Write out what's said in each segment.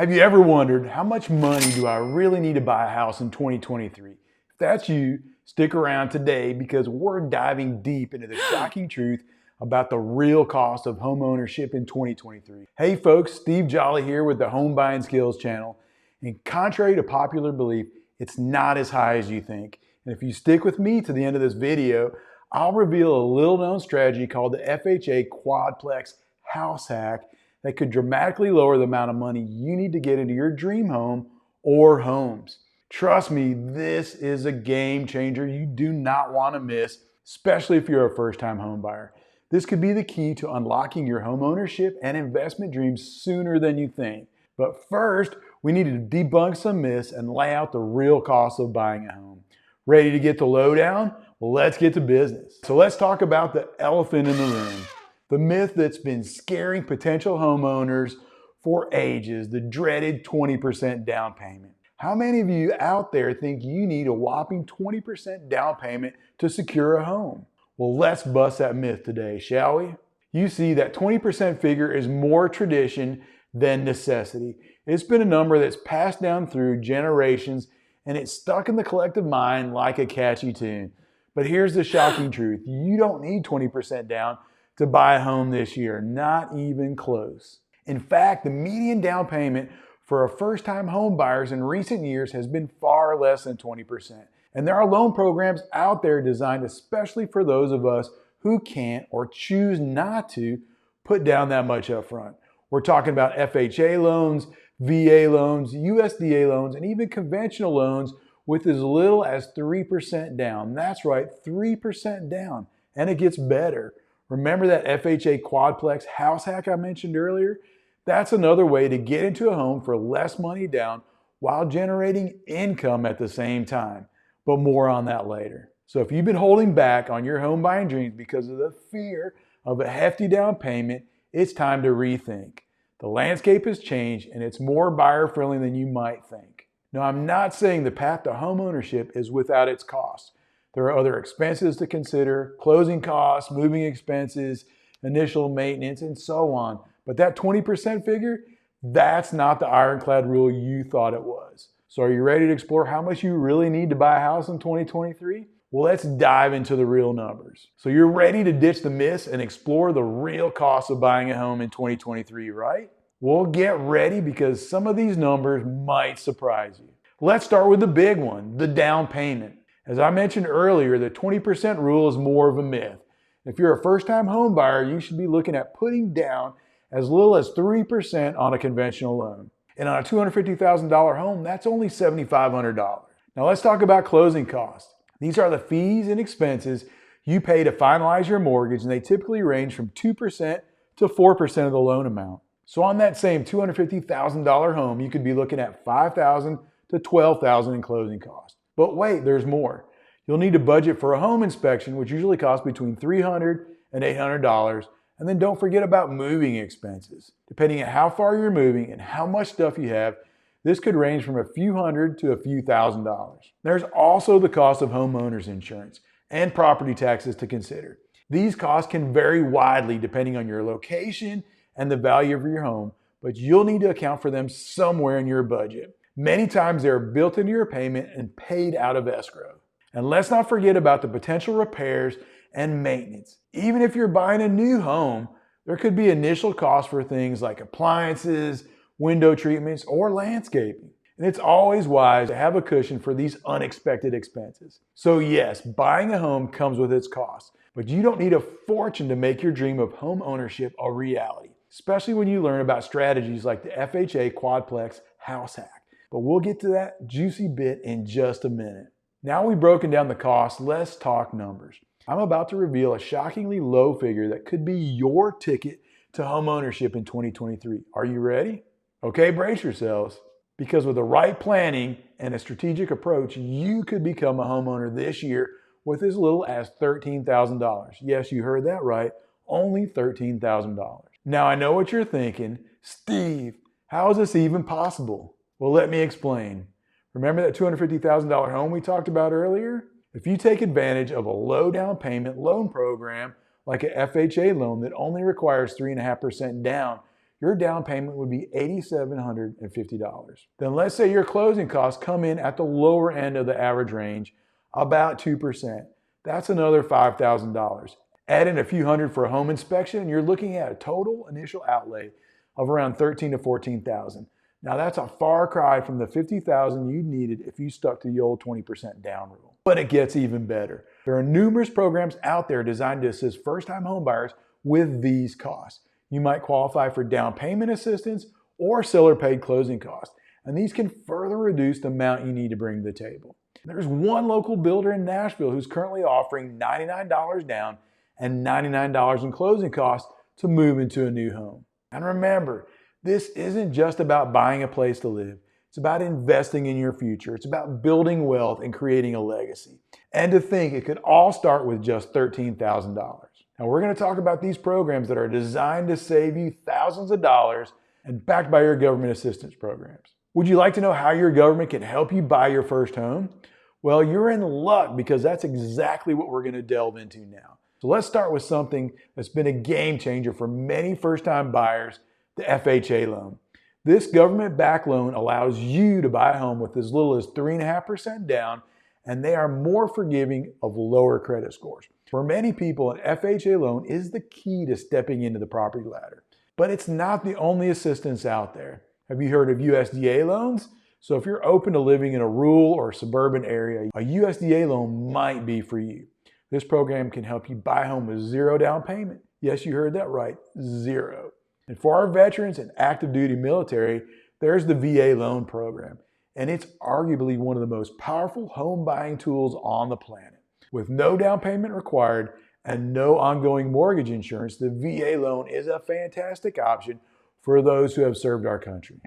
Have you ever wondered, how much money do I really need to buy a house in 2023? If that's you, stick around today because we're diving deep into the shocking truth about the real cost of home ownership in 2023. Hey folks, Steve Jolly here with the Home Buying Skills channel. And contrary to popular belief, it's not as high as you think. And if you stick with me to the end of this video, I'll reveal a little known strategy called the FHA QUADPLEX house hack that could dramatically lower the amount of money you need to get into your dream home or homes. Trust me, this is a game changer you do not want to miss, especially if you're a first-time home buyer. This could be the key to unlocking your home ownership and investment dreams sooner than you think. But first, we need to debunk some myths and lay out the real cost of buying a home. Ready to get the lowdown? Well, let's get to business. So let's talk about the elephant in the room. The myth that's been scaring potential homeowners for ages, the dreaded 20% down payment. How many of you out there think you need a whopping 20% down payment to secure a home? Well, let's bust that myth today, shall we? You see, that 20% figure is more tradition than necessity. It's been a number that's passed down through generations and it's stuck in the collective mind like a catchy tune. But here's the shocking truth. You don't need 20% down to buy a home this year, not even close. In fact, the median down payment for first-time home buyers in recent years has been far less than 20%. And there are loan programs out there designed especially for those of us who can't or choose not to put down that much up front. We're talking about FHA loans, VA loans, USDA loans, and even conventional loans with as little as 3% down. That's right, 3% down. And it gets better. Remember that FHA QUADPLEX house hack I mentioned earlier? That's another way to get into a home for less money down while generating income at the same time. But more on that later. So if you've been holding back on your home buying dreams because of the fear of a hefty down payment, it's time to rethink. The landscape has changed and it's more buyer friendly than you might think. Now, I'm not saying the path to home ownership is without its costs. There are other expenses to consider, closing costs, moving expenses, initial maintenance, and so on. But that 20% figure, that's not the ironclad rule you thought it was. So are you ready to explore how much you really need to buy a house in 2023? Well, let's dive into the real numbers. So you're ready to ditch the myths and explore the real cost of buying a home in 2023, right? Well, get ready because some of these numbers might surprise you. Let's start with the big one, the down payment. As I mentioned earlier, the 20% rule is more of a myth. If you're a first-time home buyer, you should be looking at putting down as little as 3% on a conventional loan. And on a $250,000 home, that's only $7,500. Now let's talk about closing costs. These are the fees and expenses you pay to finalize your mortgage, and they typically range from 2% to 4% of the loan amount. So on that same $250,000 home, you could be looking at $5,000 to $12,000 in closing costs. But wait, there's more. You'll need to budget for a home inspection, which usually costs between $300 and $800. And then don't forget about moving expenses. Depending on how far you're moving and how much stuff you have, this could range from a few hundred to a few $1,000s. There's also the cost of homeowners insurance and property taxes to consider. These costs can vary widely depending on your location and the value of your home, but you'll need to account for them somewhere in your budget. Many times they're built into your payment and paid out of escrow. And let's not forget about the potential repairs and maintenance. Even if you're buying a new home, there could be initial costs for things like appliances, window treatments, or landscaping. And it's always wise to have a cushion for these unexpected expenses. So yes, buying a home comes with its costs, but you don't need a fortune to make your dream of home ownership a reality, especially when you learn about strategies like the FHA QUADPLEX house hack. But we'll get to that juicy bit in just a minute. Now we've broken down the costs, let's talk numbers. I'm about to reveal a shockingly low figure that could be your ticket to home ownership in 2023. Are you ready? Okay, brace yourselves, because with the right planning and a strategic approach, you could become a homeowner this year with as little as $13,000. Yes, you heard that right, only $13,000. Now I know what you're thinking, Steve, how is this even possible? Well, let me explain. Remember that $250,000 home we talked about earlier? If you take advantage of a low down payment loan program like an FHA loan that only requires 3.5% down, your down payment would be $8,750. Then let's say your closing costs come in at the lower end of the average range, about 2%. That's another $5,000. Add in a few hundred for a home inspection, and you're looking at a total initial outlay of around $13,000 to $14,000. Now that's a far cry from the $50,000 you needed if you stuck to the old 20% down rule. But it gets even better. There are numerous programs out there designed to assist first-time homebuyers with these costs. You might qualify for down payment assistance or seller-paid closing costs, and these can further reduce the amount you need to bring to the table. There's one local builder in Nashville who's currently offering $99 down and $99 in closing costs to move into a new home. And remember, this isn't just about buying a place to live. It's about investing in your future. It's about building wealth and creating a legacy. And to think it could all start with just $13,000. Now we're going to talk about these programs that are designed to save you thousands of dollars and backed by your government assistance programs. Would you like to know how your government can help you buy your first home? Well, you're in luck because that's exactly what we're going to delve into now. So let's start with something that's been a game changer for many first-time buyers, the FHA loan. This government-backed loan allows you to buy a home with as little as 3.5% down, and they are more forgiving of lower credit scores. For many people, an FHA loan is the key to stepping into the property ladder. But it's not the only assistance out there. Have you heard of USDA loans? So if you're open to living in a rural or suburban area, a USDA loan might be for you. This program can help you buy a home with zero down payment. Yes, you heard that right, zero. And for our veterans and active duty military, there's the VA loan program. And it's arguably one of the most powerful home buying tools on the planet. With no down payment required and no ongoing mortgage insurance, the VA loan is a fantastic option for those who have served our country.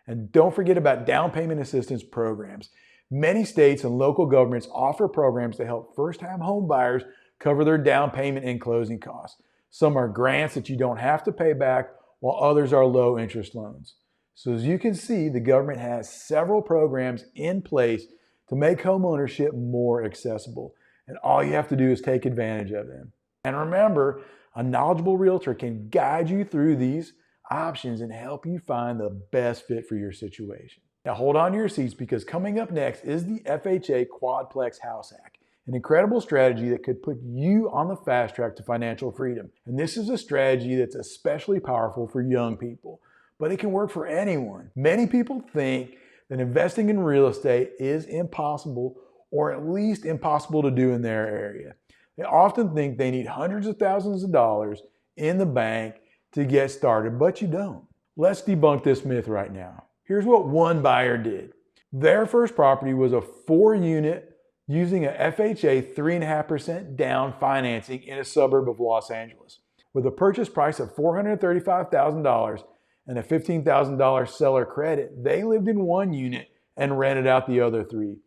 And don't forget about down payment assistance programs. Many states and local governments offer programs to help first-time home buyers cover their down payment and closing costs. Some are grants that you don't have to pay back, while others are low-interest loans. So as you can see, the government has several programs in place to make homeownership more accessible. And all you have to do is take advantage of them. And remember, a knowledgeable realtor can guide you through these options and help you find the best fit for your situation. Now hold on to your seats because coming up next is the FHA QUADPLEX house hack, an incredible strategy that could put you on the fast track to financial freedom. And this is a strategy that's especially powerful for young people, but it can work for anyone. Many people think that investing in real estate is impossible, or at least impossible to do in their area. They often think they need hundreds of thousands of dollars in the bank to get started, but you don't. Let's debunk this myth right now. Here's what one buyer did. Their first property was a 4-unit using a FHA 3.5% down financing in a suburb of Los Angeles. With a purchase price of $435,000 and a $15,000 seller credit, they lived in 1 unit and rented out the other 3.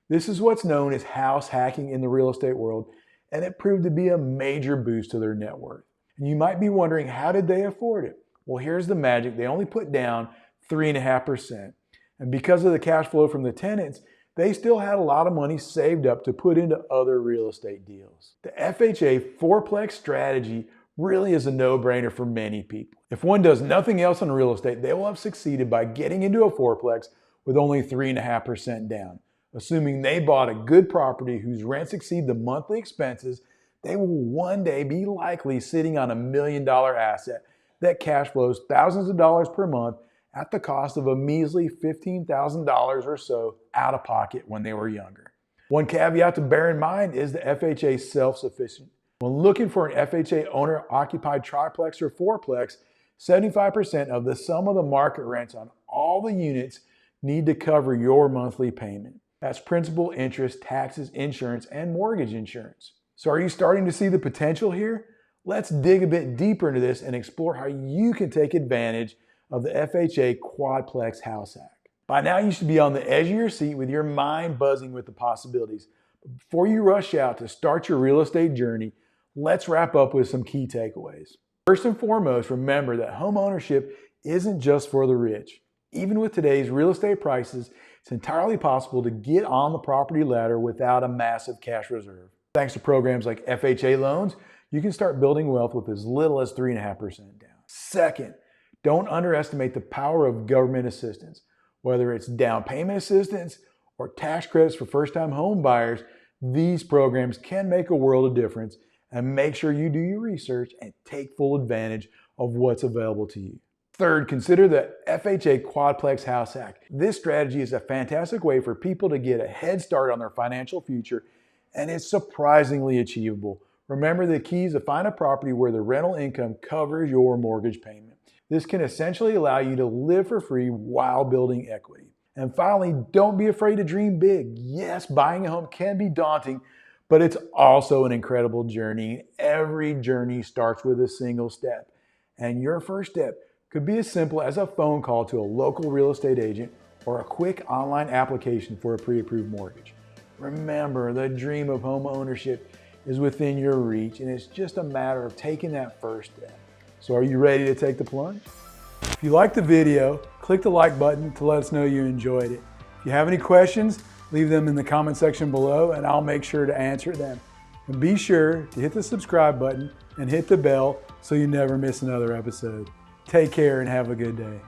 This is what's known as house hacking in the real estate world, and it proved to be a major boost to their net worth. And you might be wondering, how did they afford it? Well, here's the magic. They only put down 3.5%. And because of the cash flow from the tenants, they still had a lot of money saved up to put into other real estate deals. The FHA 4-plex strategy really is a no-brainer for many people. If one does nothing else in real estate, they will have succeeded by getting into a 4-plex with only 3.5% down. Assuming they bought a good property whose rents exceed the monthly expenses, they will one day be likely sitting on $1 million asset that cash flows thousands of dollars per month at the cost of a measly $15,000 or so out of pocket when they were younger. One caveat to bear in mind is the FHA is self-sufficient. When looking for an FHA owner-occupied triplex or 4-plex, 75% of the sum of the market rents on all the units need to cover your monthly payment. That's principal, interest, taxes, insurance, and mortgage insurance. So are you starting to see the potential here? Let's dig a bit deeper into this and explore how you can take advantage of the FHA QUADPLEX house hack. By now you should be on the edge of your seat with your mind buzzing with the possibilities. But before you rush out to start your real estate journey, let's wrap up with some key takeaways. First and foremost, remember that home ownership isn't just for the rich. Even with today's real estate prices, it's entirely possible to get on the property ladder without a massive cash reserve. Thanks to programs like FHA loans, you can start building wealth with as little as 3.5% down. Second, Don't underestimate the power of government assistance. Whether it's down payment assistance or tax credits for first-time home buyers, these programs can make a world of difference, and make sure you do your research and take full advantage of what's available to you. Third, consider the FHA QUADPLEX House Hack. This strategy is a fantastic way for people to get a head start on their financial future, and it's surprisingly achievable. Remember, the key is to find a property where the rental income covers your mortgage payment. This can essentially allow you to live for free while building equity. And finally, don't be afraid to dream big. Yes, buying a home can be daunting, but it's also an incredible journey. Every journey starts with a single step. And your first step could be as simple as a phone call to a local real estate agent or a quick online application for a pre-approved mortgage. Remember, the dream of home ownership is within your reach, and it's just a matter of taking that first step. So are you ready to take the plunge? If you liked the video, click the like button to let us know you enjoyed it. If you have any questions, leave them in the comment section below and I'll make sure to answer them. And be sure to hit the subscribe button and hit the bell so you never miss another episode. Take care and have a good day.